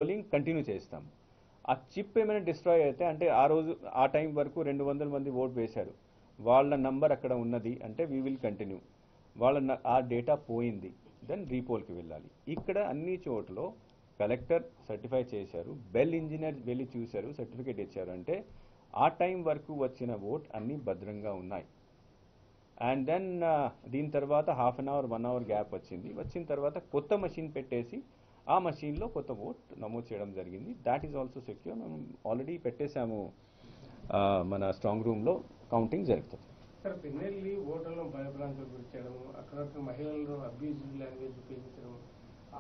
Polling continue చేస్తాం. ఆ chip ఏమైనా డిస్ట్రాయ్ అయితే అంటే ఆ రోజు ఆ టైం వరకు 200 మంది ఓట్ వేశారు, వాళ్ళ నంబర్ అక్కడ ఉన్నది అంటే వీ విల్ కంటిన్యూ. ఆ డేటా పోయింది, దెన్ రీపోల్కి వెళ్ళాలి. ఇక్కడ అన్ని చోట్ల కలెక్టర్ సర్టిఫై చేశారు, బెల్ ఇంజనీర్ వెళ్ళి చూశారు, సర్టిఫికేట్ ఇచ్చారు. అంటే ఆ టైం వరకు వచ్చిన ఓట్ అన్నీ భద్రంగా ఉన్నాయి. అండ్ దెన్ దీని తర్వాత half an hour 1 hour gap వచ్చిన తర్వాత కొత్త మెషిన్ పెట్టేసి ఆ మషీన్లో కొత్త ఓట్ నమోదు చేయడం జరిగింది. That is also secure. మేము ఆల్రెడీ పెట్టేశాము, మన స్ట్రాంగ్ రూమ్లో కౌంటింగ్ జరుగుతుంది. సార్, పిన్నెల్లి ఓటర్లను భయభ్రాంతులకు గురి చేయడం, అక్కడ మహిళలను అబ్యూజ్ లాంగ్వేజ్ ఉపయోగించడం,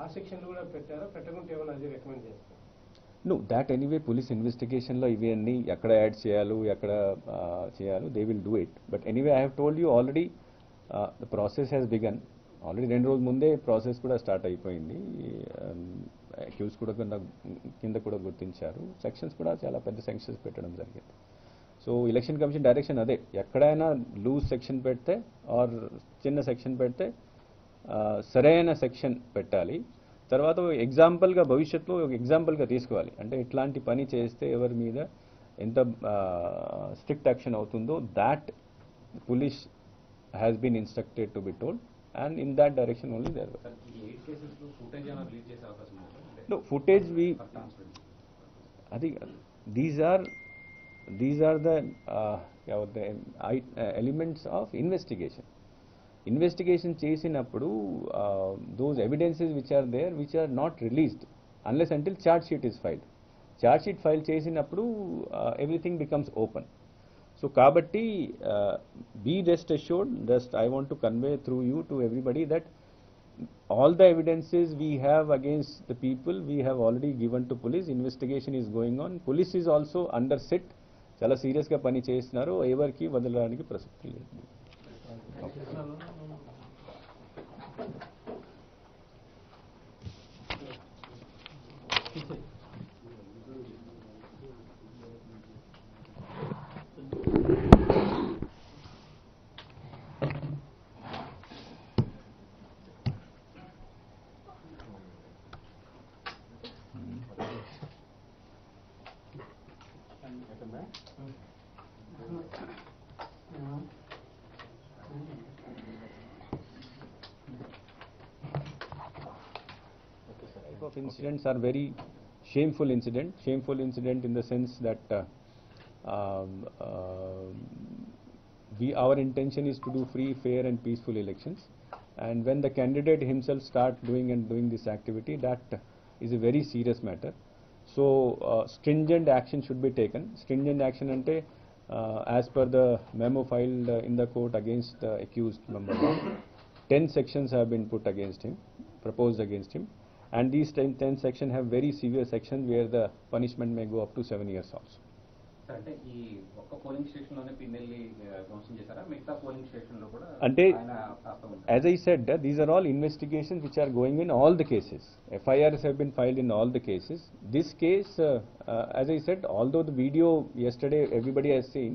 ఆ సెక్షన్లు కూడా పెట్టారా? పెట్టకుంటే ఏమైనా అది రికమెండ్ చేస్తారు? నో, దాట్ ఎనీవే పోలీస్ ఇన్వెస్టిగేషన్లో ఇవన్నీ ఎక్కడ యాడ్ చేయాలి, ఎక్కడ చేయాలి, they will do it. But anyway I have told you already the process has began. Already 2 రోజుల ముందే ప్రాసెస్ కూడా స్టార్ట్ అయిపోయింది. అక్యూజ్ కూడా కింద కూడా గుర్తించారు. సెక్షన్స్ కూడా చాలా పెద్ద సెక్షన్స్ పెట్టడం జరిగింది. సో ఎలక్షన్ కమిషన్ డైరెక్షన్ అదే, ఎక్కడైనా లూజ్ సెక్షన్ పెడితే ఆర్ చిన్న సెక్షన్ పెడితే సరైన సెక్షన్ పెట్టాలి. తర్వాత ఎగ్జాంపుల్గా భవిష్యత్తులో ఒక ఎగ్జాంపుల్గా తీసుకోవాలి. అంటే ఇట్లాంటి పని చేస్తే ఎవరి మీద ఎంత స్ట్రిక్ట్ యాక్షన్ అవుతుందో that police has been instructed to be told. And in that direction only there were. No, footage we. I think these are the elements of investigation. Investigation చేసినప్పుడు those evidences which are there, which are not released unless until charge sheet is filed. Charge sheet file చేసినప్పుడు everything becomes open. So kabatti, be rest assured, just I want to convey through you to everybody that all the evidences we have against the people we have already given to police. Investigation is going on. Police is also under sit. Chala serious ga pani chestunaru, evarki vadalaniki prasakti ledhu. Of incidents are very shameful incident in the sense that our intention is to do free, fair and peaceful elections, and when the candidate himself start doing this activity, that is a very serious matter. So stringent action should be taken. Stringent action ante as per the memo filed in the court against the accused number 10 sections have been put against him, proposed against him. And these 10 sections have very severe sections where the punishment may go up to 7 years also. అంటే ఈ ఒక్క polling station లోనే పిన్నెల్లి ధ్వంసం చేశారా? మిగతా polling station లో కూడా అంటే ఆయన as I said, these are all investigations which are going in all the cases. FIRs have been filed in all the cases. This case, as I said, although the video yesterday everybody has seen,